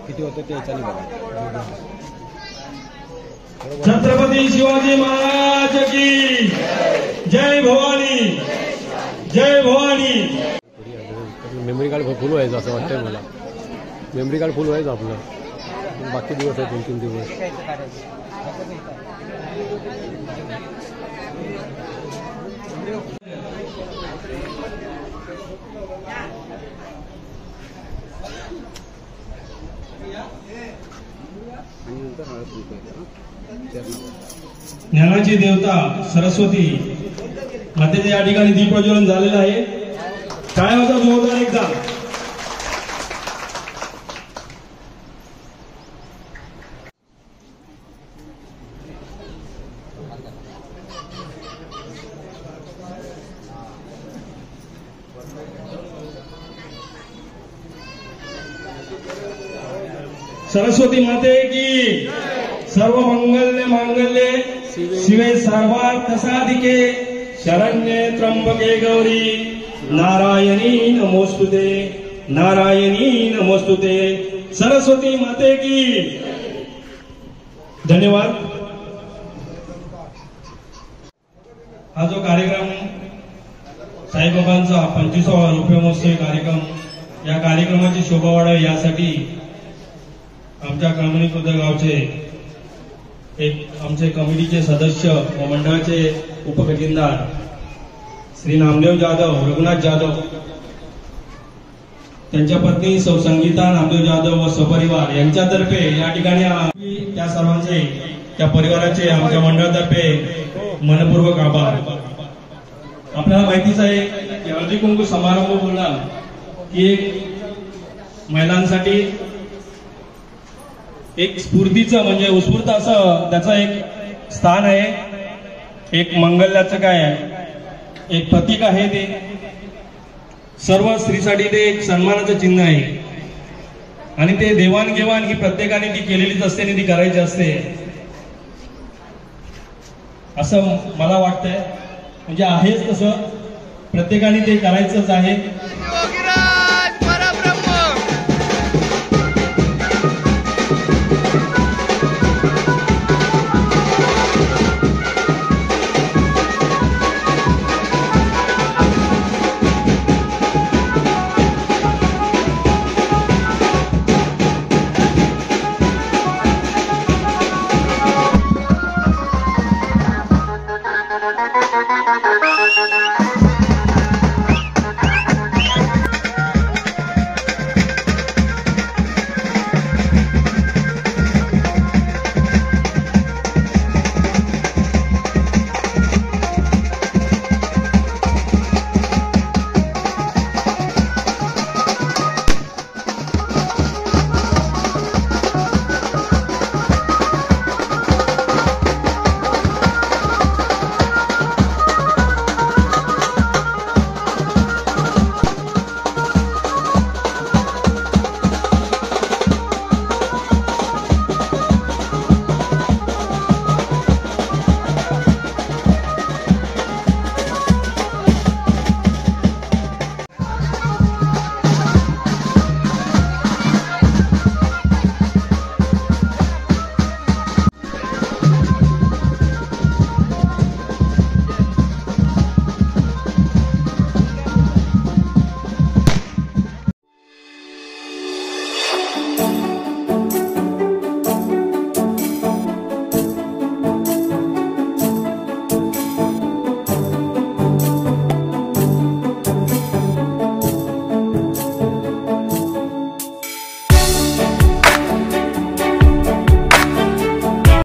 किती होतं ते चालू बघा। छत्रपती शिवाजी महाराज की जय भवानी, जय भवानी। मेमरी कार्ड फुल व्हायचं असं वाटतंय मला, मेमरी कार्ड फुल व्हायचं आपलं, बाकी दिवस आहे 2-3 दिवस। ज्ञानाची देवता सरस्वती मातेचे या ठिकाणी दीप प्रज्वलन झालेलं आहे। काय होता जोरदार एकदा। सरस्वती माते की सर्व मंगल्य मांगल्ये शिवे सर्वार्थ साधिके शरण्ये त्र्यंबके गौरी नारायणी नमोस्तुते, नारायणी नमोस्तुते। सरस्वती माते की धन्यवाद। हा जो कार्यक्रम साईबाबांचा 25वा रुपये महोत्सवी कार्यक्रम, या कार्यक्रमाची शोभा वाढावी यासाठी आमच्या क्रमणी खुर्द गावचे एक आमचे कमिटीचे सदस्य व मंडळाचे उपखजिनदार श्री नामदेव जाधव, रघुनाथ जाधव, त्यांच्या पत्नी सौ संगीता नामदेव जाधव व सपरिवार यांच्यातर्फे या ठिकाणी त्या सर्वांचे, त्या परिवाराचे आमच्या मंडळातर्फे मनपूर्वक आभार। आपल्याला माहितीच आहे की हळदी कुंकू समारंभ बोलला की एक महिलांसाठी एक स्फूर्तीचं म्हणजे उत्स्फूर्त असं त्याचं एक स्थान आहे, एक मंगल्याचं काय आहे, एक प्रतीक आहे। ते सर्व स्त्रीसाठी ते एक सन्मानाचं चिन्ह आहे आणि ते देवाणघेवाण ही प्रत्येकाने ती केलेलीच असते आणि ती करायची असते असं मला वाटतंय। म्हणजे आहेच तसं प्रत्येकाने ते करायचंच आहे।